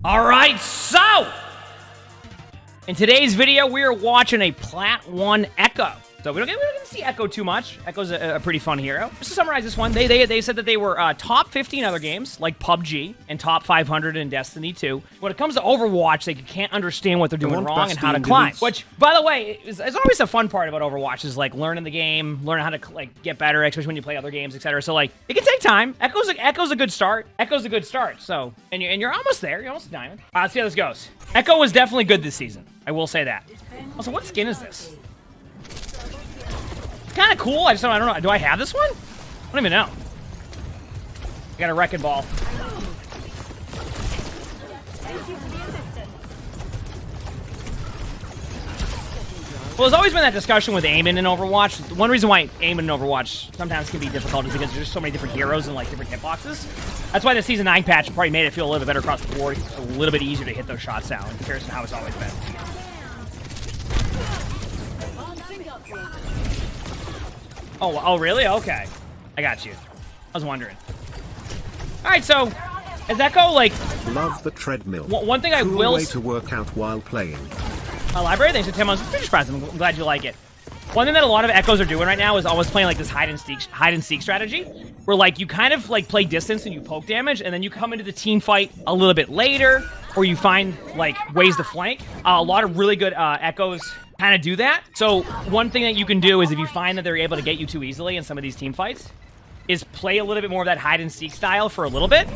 All right, so in today's video, we are watching a Plat 1 Echo. So we don't get to see Echo too much. Echo's a pretty fun hero. Just to summarize this one, they said that they were top 50 in other games, like PUBG, and top 500 in Destiny 2. When it comes to Overwatch, they can't understand what they're doing wrong and how to climb. Which, by the way, is always a fun part about Overwatch, is like learning the game, learning how to like get better, especially when you play other games, etc. So like, it can take time. Echo's a good start. Echo's a good start. So, and you're almost there. You're almost a diamond. Let's see how this goes. Echo was definitely good this season. I will say that. Also, what skin is this? Kind of cool. I don't know. Do I have this one? I don't even know. I got a wrecking ball. Well, there's always been that discussion with aiming in Overwatch. One reason why aiming in Overwatch sometimes can be difficult is because there's so many different heroes and like different hitboxes. That's why the Season 9 patch probably made it feel a little bit better across the board. It's a little bit easier to hit those shots down in comparison to how it's always been. Oh, really? Okay. I got you. I was wondering. Alright, so, as Echo, like... Love the treadmill. One thing I will... way to work out while playing. My library, thanks for 10 months. Pretty surprised. I'm glad you like it. One thing that a lot of Echoes are doing right now is always playing, like, this hide and seek strategy, where, like, you kind of, like, play distance and you poke damage, and then you come into the team fight a little bit later, or you find, like, ways to flank. A lot of really good Echoes... kind of do that. So one thing that you can do is if you find that they're able to get you too easily in some of these team fights, is play a little bit more of that hide and seek style for a little bit,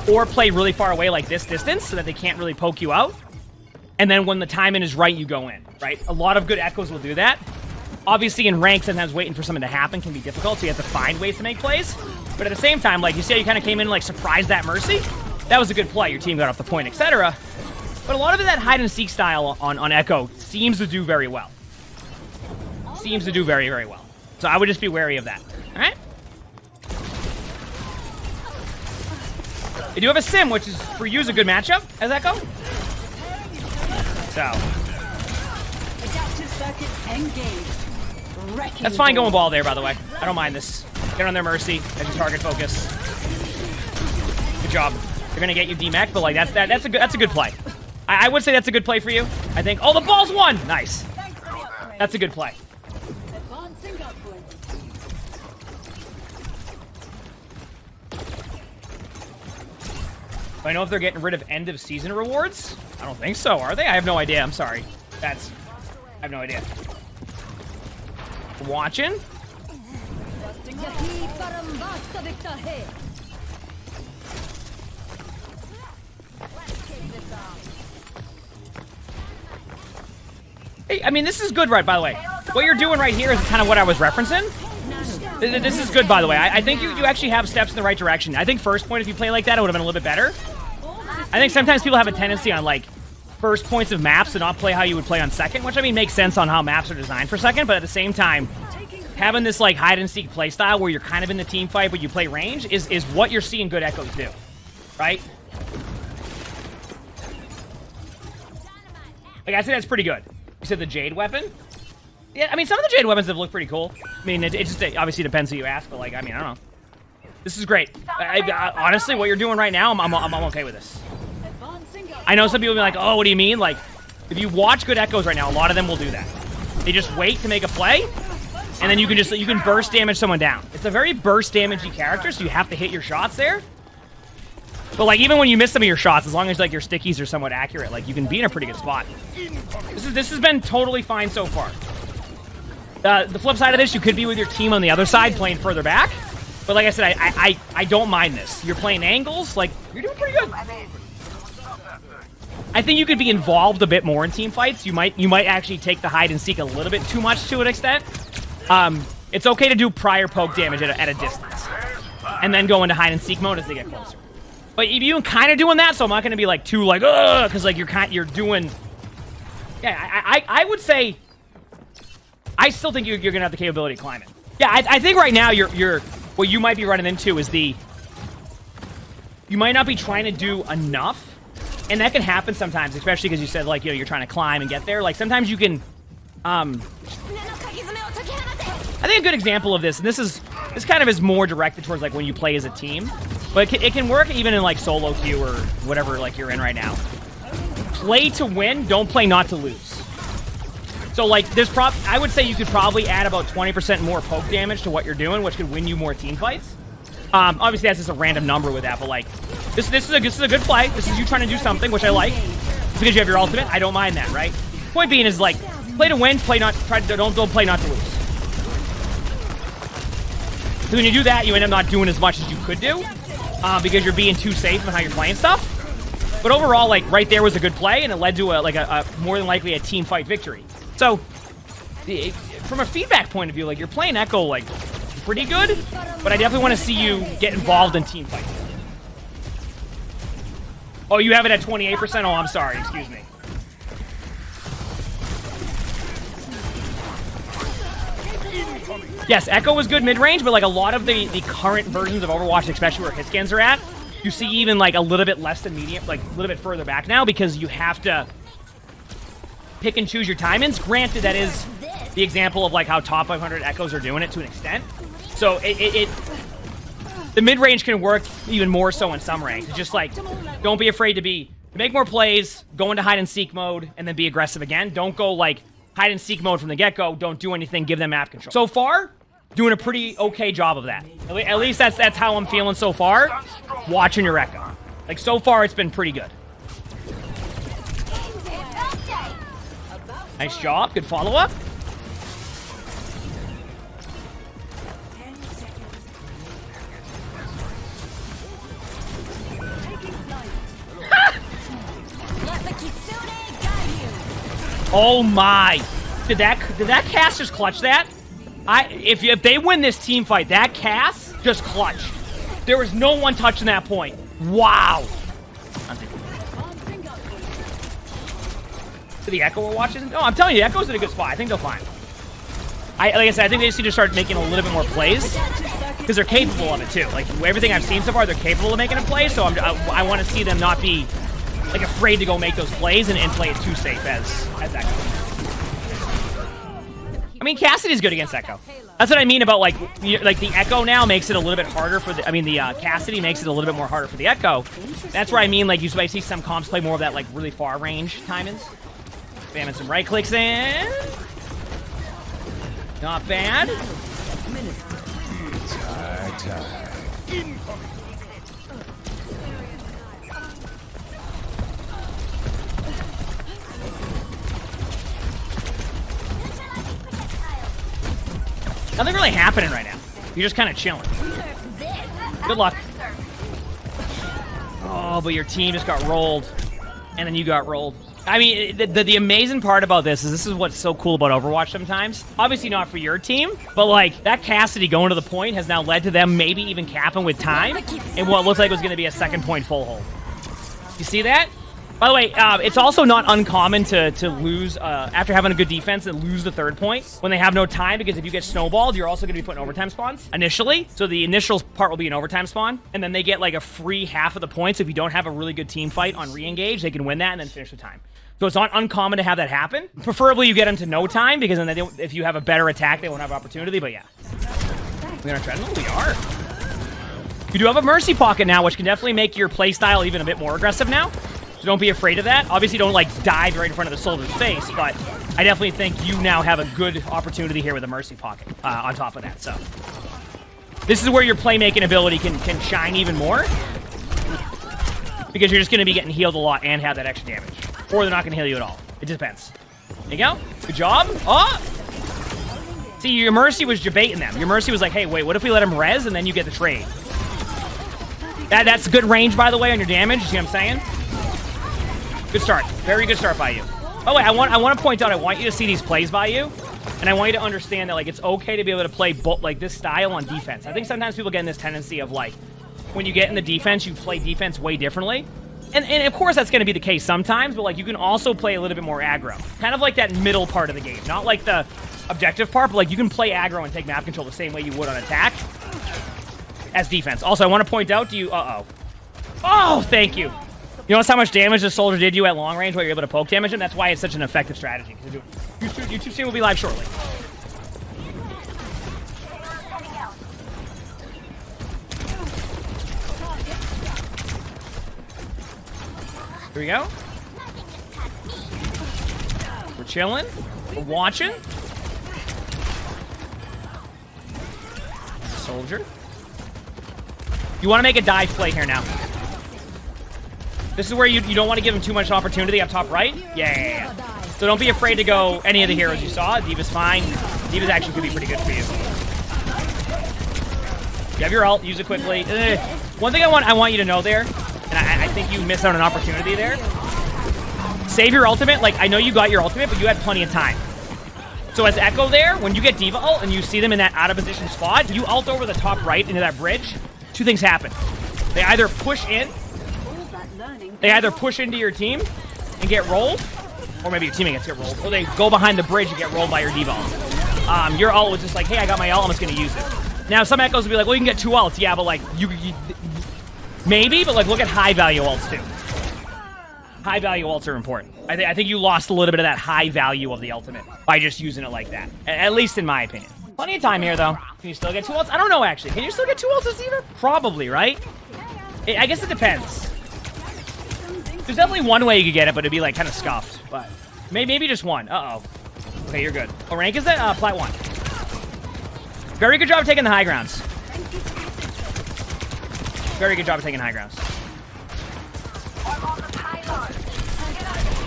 or play really far away like this distance so that they can't really poke you out. And then when the timing is right, you go in, right? A lot of good Echoes will do that. Obviously in rank, sometimes waiting for something to happen can be difficult, so you have to find ways to make plays. But at the same time, like you see how you kind of came in and like surprised that Mercy? That was a good play. Your team got off the point, etc. But a lot of that hide and seek style on Echo seems to do very well. Seems to do very, very well. So I would just be wary of that. Alright? They do have a Sim, which is for you is a good matchup as Echo. So. That's fine going ball there, by the way. I don't mind this. Get on their Mercy as your target focus. Good job. They're gonna get you D-Mech, but like that's a good play. I would say that's a good play for you. I think. Oh, the ball's won! Nice. That's a good play. Do I know if they're getting rid of end of season rewards? I don't think so, are they? I have no idea. I'm sorry. I have no idea. Watching. Hey, I mean, this is good, right, by the way. What you're doing right here is kind of what I was referencing. This is good, by the way. I think you actually have steps in the right direction. I think first point, if you play like that, it would have been a little bit better. I think sometimes people have a tendency on, like, first points of maps to not play how you would play on second, which, I mean, makes sense on how maps are designed for second, but at the same time, having this, like, hide-and-seek play style where you're kind of in the team fight, but you play range is what you're seeing good Echoes do, right? Like, I'd say that's pretty good. You said the Jade weapon? Yeah, I mean, some of the Jade weapons have looked pretty cool. I mean, it just obviously depends who you ask, but, like, I mean, I don't know. This is great. Honestly, what you're doing right now, I'm okay with this. I know some people will be like, oh, what do you mean? Like, if you watch good Echoes right now, a lot of them will do that. They just wait to make a play, and then you can burst damage someone down. It's a very burst damagey character, so you have to hit your shots there. But, like, even when you miss some of your shots, as long as, like, your stickies are somewhat accurate, like, you can be in a pretty good spot. This has been totally fine so far. The flip side of this, you could be with your team on the other side playing further back. But like I said, I don't mind this. You're playing angles, like, you're doing pretty good. I think you could be involved a bit more in team fights. You might actually take the hide and seek a little bit too much to an extent. It's okay to do prior poke damage at a distance. And then go into hide and seek mode as they get closer. But you're kind of doing that, so I'm not going to be like too like, ugh, because like you're doing... Yeah, I would say... I still think you're going to have the capability of climbing. Yeah, I think right now what you might be running into is you might not be trying to do enough, and that can happen sometimes, especially because you said, like, you know, you're trying to climb and get there. Like, sometimes you can, I think a good example of this, and this kind of is more directed towards, like, when you play as a team, But it can work even in like solo queue or whatever like you're in right now. Play to win, don't play not to lose. So like I would say you could probably add about 20% more poke damage to what you're doing, which could win you more team fights. Obviously that's just a random number with that, but like this is a good play. This is you trying to do something, which I like. It's because you have your ultimate. I don't mind that, right? Point being is like play to win, don't play not to lose. So when you do that, you end up not doing as much as you could do because you're being too safe in how you're playing stuff. But overall, like right there was a good play, and it led to a more than likely a team fight victory. So from a feedback point of view, like you're playing Echo like pretty good, but I definitely want to see you get involved in team fights. Oh, you have it at 28%? Oh, I'm sorry. Excuse me. Yes, Echo was good mid-range, but like a lot of the current versions of Overwatch, especially where hit scans are at, you see even like a little bit less than medium, like a little bit further back now because you have to pick and choose your timings. Granted, that is the example of like how top 500 Echoes are doing it to an extent. So the mid-range can work even more so in some ranks. It's just like, don't be afraid to make more plays, go into hide-and-seek mode, and then be aggressive again. Don't go like hide-and-seek mode from the get-go. Don't do anything. Give them map control. So far, doing a pretty okay job of that. At least that's how I'm feeling so far, watching your Echo. Like, so far, it's been pretty good. Nice job. Good follow-up. Oh my! Did that cast just clutch that? If they win this team fight, that cast just clutched. There was no one touching that point. Wow. To the Echo we're watching? No, I'm telling you, the Echo's in a good spot. I think they'll find. Like I said, I think they just need to start making a little bit more plays because they're capable of it too. Like everything I've seen so far, they're capable of making a play. So I want to see them not be like afraid to go make those plays and play it too safe as Echo. I mean, Cassidy's good against Echo. That's what I mean about like the Echo now makes it a little bit harder for the. I mean, the Cassidy makes it a little bit more harder for the Echo. That's where I mean, like you might see some comps play more of that like really far range timings. Spamming some right clicks in. Not bad. Nothing really happening right now. You're just kind of chilling. Good luck. Oh, but your team just got rolled. And then you got rolled. I mean, the amazing part about this is what's so cool about Overwatch sometimes. Obviously not for your team, but like that Cassidy going to the point has now led to them maybe even capping with time in what looks like was going to be a second point full hold. You see that? By the way, it's also not uncommon to lose after having a good defense and lose the third point when they have no time, because if you get snowballed, you're also going to be put in overtime spawns initially. So the initial part will be an overtime spawn, and then they get like a free half of the points. If you don't have a really good team fight on re-engage, they can win that and then finish the time. So it's not uncommon to have that happen. Preferably you get them to no time, because then if you have a better attack, they won't have opportunity, but yeah. We're gonna treadmill? We are. You do have a Mercy Pocket now, which can definitely make your playstyle even a bit more aggressive now. So don't be afraid of that. Obviously, don't like dive right in front of the soldier's face, but I definitely think you now have a good opportunity here with a Mercy Pocket on top of that. So this is where your playmaking ability can shine even more, because you're just going to be getting healed a lot and have that extra damage. Or they're not going to heal you at all. It just depends. There you go. Good job. Oh! See, your Mercy was debating them. Your Mercy was like, hey, wait, what if we let him res and then you get the trade? That's good range, by the way, on your damage. You see what I'm saying? Good start. Very good start by you. Oh, wait, I want to point out, I want you to see these plays by you, and I want you to understand that like it's okay to be able to play like this style on defense. I think sometimes people get in this tendency of like, when you get in the defense, you play defense way differently. And of course that's going to be the case sometimes, but like you can also play a little bit more aggro. Kind of like that middle part of the game. Not like the objective part, but like you can play aggro and take map control the same way you would on attack as defense. Also, I want to point out to you, oh, thank you. You notice how much damage the soldier did you at long range while you're able to poke damage him? That's why it's such an effective strategy. YouTube stream will be live shortly. Here we go. We're chilling. We're watching. Soldier. You want to make a dive play here now. This is where you don't want to give him too much opportunity up top right. Yeah. So don't be afraid to go any of the heroes you saw. D.Va's fine. D.Va's actually could be pretty good for you. You have your ult. Use it quickly. One thing I want you to know there, and I think you missed out on an opportunity there. Save your ultimate. Like, I know you got your ultimate, but you had plenty of time. So as Echo there, when you get D.Va ult and you see them in that out of position spot, you ult over the top right into that bridge. Two things happen. They either push in, into your team and get rolled, or maybe your teammate gets rolled, or they go behind the bridge and get rolled by your D.Va ult. Your ult was just like, hey, I got my ult, I'm just gonna use it. Now some Echoes will be like, well, you can get 2 ults. Yeah, but like, you maybe, but like, look at high value ults too. High value ults are important. I think you lost a little bit of that high value of the ultimate by just using it like that. At least in my opinion. Plenty of time here though. Can you still get 2 ults? I don't know actually. Can you still get 2 ults as D.Va? Probably, right? I guess it depends. There's definitely one way you could get it, but it'd be like kind of scuffed. But maybe just one. Uh-oh. Okay, you're good. What rank is that? Plat 1. Very good job of taking the high grounds. Very good job of taking high grounds.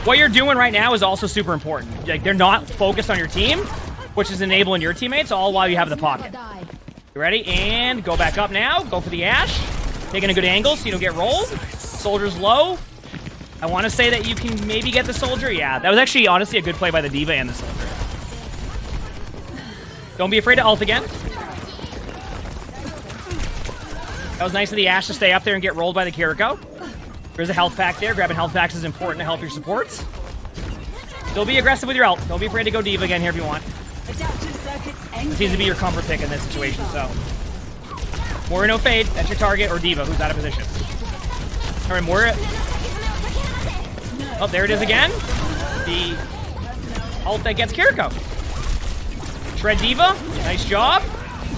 What you're doing right now is also super important. Like, they're not focused on your team, which is enabling your teammates, all while you have the pocket. You ready? And go back up now. Go for the Ashe. Taking a good angle so you don't get rolled. Soldier's low. I want to say that you can maybe get the Soldier. Yeah, that was actually, honestly, a good play by the D.Va and the Soldier. Don't be afraid to ult again. That was nice of the Ashe to stay up there and get rolled by the Kiriko. There's a health pack there. Grabbing health packs is important to help your supports. Still be aggressive with your ult. Don't be afraid to go D.Va again here if you want. It seems to be your comfort pick in this situation, so. Moira no fade. That's your target, or D.Va, who's out of position. All right, Moira. Oh, there it is again. The ult that gets Kiriko. Shred D.Va. Nice job.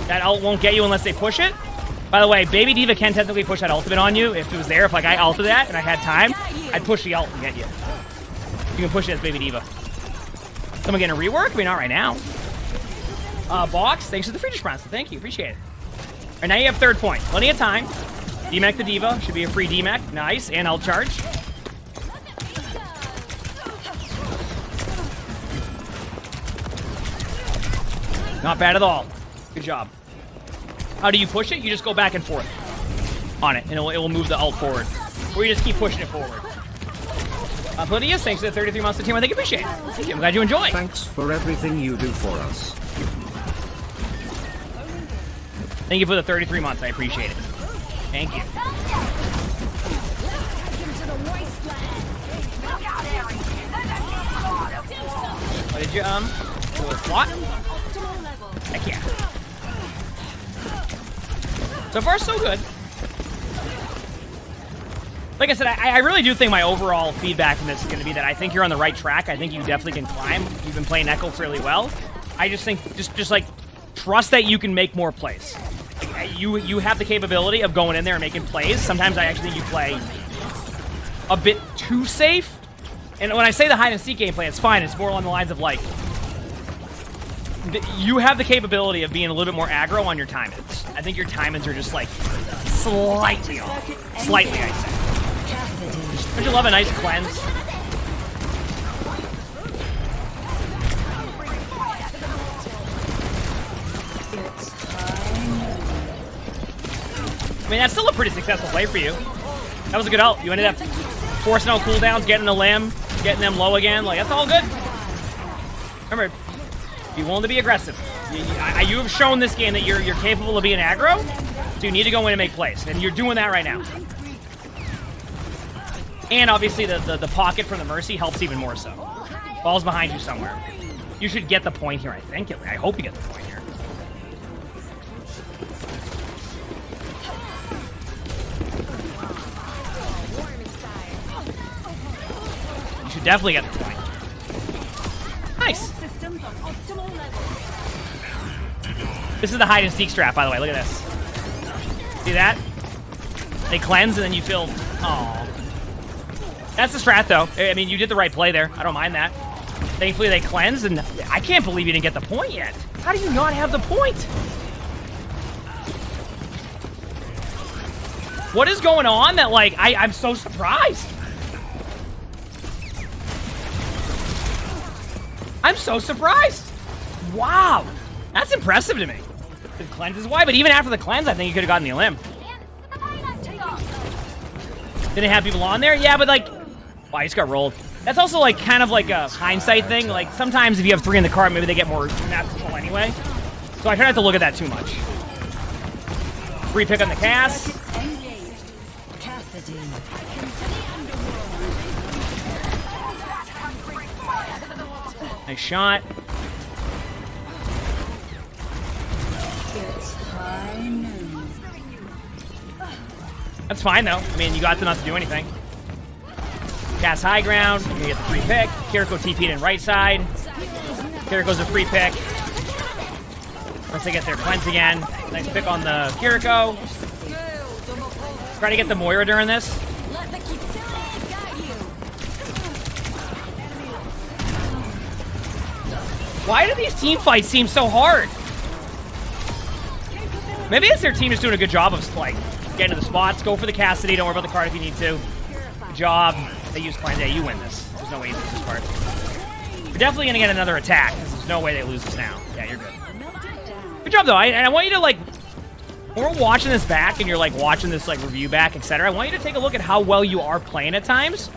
That ult won't get you unless they push it. By the way, Baby D.Va can technically push that ultimate on you if it was there. If like I ulted that and I had time, I'd push the ult and get you. You can push it as Baby D.Va. Someone getting a rework? I mean, not right now. Box, thanks for the free response. Thank you, appreciate it. All right, now you have 3rd point. Plenty of time. D-Mech the D.Va. Should be a free D-Mech. Nice, and ult charge. Not bad at all. Good job. How do you push it? You just go back and forth on it, and it will move the ult forward. Or you just keep pushing it forward. Palladius, thanks for the 33 months of team. I think you appreciate it. Thank you. I'm glad you enjoy. Thanks for everything you do for us. Thank you for the 33 months. I appreciate it. Thank you. What did you, do a SWAT? Heck yeah. So far, so good. Like I said, I really do think my overall feedback from this is going to be that I think you're on the right track. I think you definitely can climb. You've been playing Echo fairly well. I just think, just like, trust that you can make more plays. Like, you have the capability of going in there and making plays. Sometimes I actually think you play a bit too safe. And when I say the hide-and-seek gameplay, it's fine. It's more along the lines of, like, you have the capability of being a little bit more aggro on your timings. I think your timings are just, like, slightly off. Slightly, I'd say. Don't you love a nice cleanse? I mean, that's still a pretty successful play for you. That was a good ult. You ended up forcing out cooldowns, getting a limb, getting them low again. Like, that's all good. Remember, be willing to be aggressive. You have shown this game that you're capable of being aggro, so you need to go in and make plays. And you're doing that right now. And obviously the pocket from the Mercy helps even more so. Ball's behind you somewhere. You should get the point here, I think. I hope you get the point here. You should definitely get the point. Nice. This is the hide and seek strat, by the way. Look at this. See that? They cleanse and then you feel, oh. That's the strat, though. I mean, you did the right play there. I don't mind that. Thankfully, they cleansed, and I can't believe you didn't get the point yet. How do you not have the point? What is going on that, like, I'm so surprised? I'm so surprised. Wow. That's impressive to me. The cleanse is why, but even after the cleanse, I think you could have gotten the elim. Didn't have people on there? Yeah, but like, wow, he just got rolled. That's also like kind of like a hindsight thing. Like sometimes if you have 3 in the cart, maybe they get more map control anyway. So I try not to look at that too much. Free pick on the cast. Nice shot. That's fine though. I mean, you got to not to do anything. Cast high ground. You get the free pick. Kiriko TP'd in right side. Kiriko's a free pick. Once they get their cleanse again. Nice pick on the Kiriko. Try to get the Moira during this. Why do these team fights seem so hard? Maybe it's their team just doing a good job of like getting to the spots. Go for the Cassidy. Don't worry about the card if you need to. Good job. They use cleanse. Yeah, you win this. There's no way you lose this part. You're definitely gonna get another attack because there's no way they lose this now. Yeah, you're good. Good job though. I want you to like, when we're watching this back and you're like watching this like review back, etc. I want you to take a look at how well you are playing at times,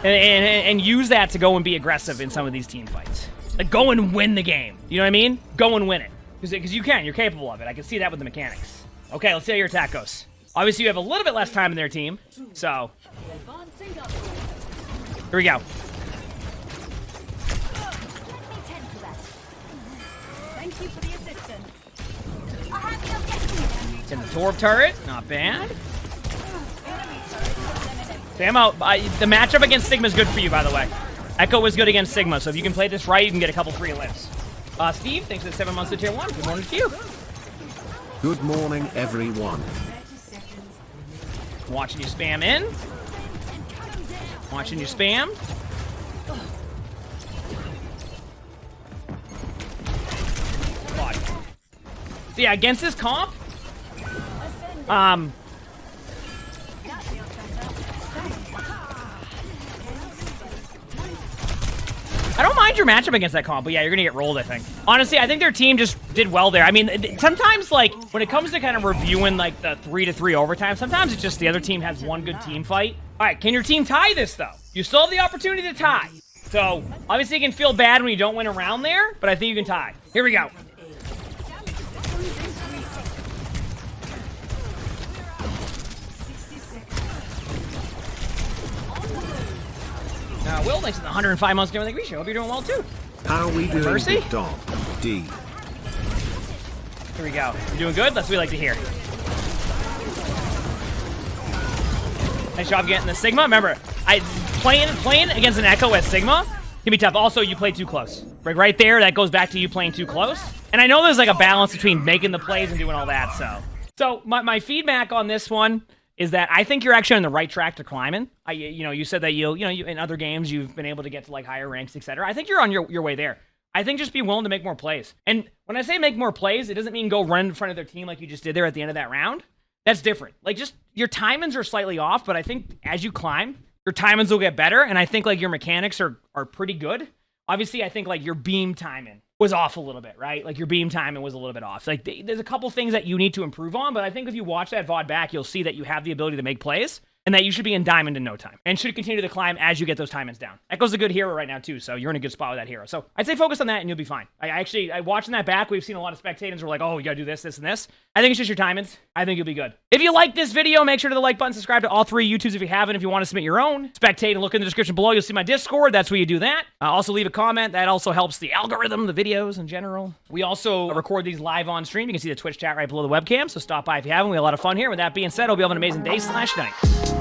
and use that to go and be aggressive in some of these team fights. Like go and win the game. You know what I mean? Go and win it because you can. You're capable of it. I can see that with the mechanics. Okay, let's see how your attack goes. Obviously, you have a little bit less time in their team, so here we go. It's in the Torb turret, not bad. Samo, the matchup against Sigma is good for you, by the way. Echo was good against Sigma, so if you can play this right, you can get a couple free lives. Steve, thanks for the 7 months to tier 1. Good morning to you. Good morning, everyone. Watching you spam in. Watching you spam. God. So yeah, against this comp, I don't mind your matchup against that comp, but yeah, you're gonna get rolled, I think. Honestly, I think their team just did well there. I mean, sometimes, like, when it comes to kind of reviewing, like, the 3-3 overtime, sometimes it's just the other team has one good team fight. All right, can your team tie this, though? You still have the opportunity to tie. So, obviously, you can feel bad when you don't win a round there, but I think you can tie. Here we go. Will, thanks for the 105 months giving the grease. Hope you're doing well too. How are we doing, Mercy? Big Dog? D. Here we go. You're doing good? That's what we like to hear. Nice job getting the Sigma. Remember, playing against an Echo at Sigma can be tough. Also, you play too close. Right there, that goes back to you playing too close. And I know there's like a balance between making the plays and doing all that, So my feedback on this one is that I think you're actually on the right track to climbing. You said that you in other games you've been able to get to like higher ranks, etc. I think you're on your way there. I think just be willing to make more plays. And when I say make more plays, it doesn't mean go run in front of their team like you just did there at the end of that round. That's different. Like just your timings are slightly off, but I think as you climb, your timings will get better. And I think like your mechanics are pretty good. Obviously, I think like your beam timing was off a little bit, right? Like your beam timing was a little bit off. Like there's a couple things that you need to improve on, but I think if you watch that VOD back, you'll see that you have the ability to make plays and that you should be in diamond in no time and should continue to climb as you get those timings down. Echo's a good hero right now too, so you're in a good spot with that hero. So I'd say focus on that and you'll be fine. I watching that back, we've seen a lot of spectators who are like, oh, you gotta do this, this, and this. I think it's just your timings. I think you'll be good. If you like this video, make sure to the like button, subscribe to all 3 YouTubes if you haven't. If you want to submit your own, spectate and look in the description below. You'll see my Discord. That's where you do that. Also leave a comment. That also helps the algorithm, the videos in general. We also record these live on stream. You can see the Twitch chat right below the webcam, so stop by if you haven't. We have a lot of fun here. With that being said, hope you have an amazing day /night.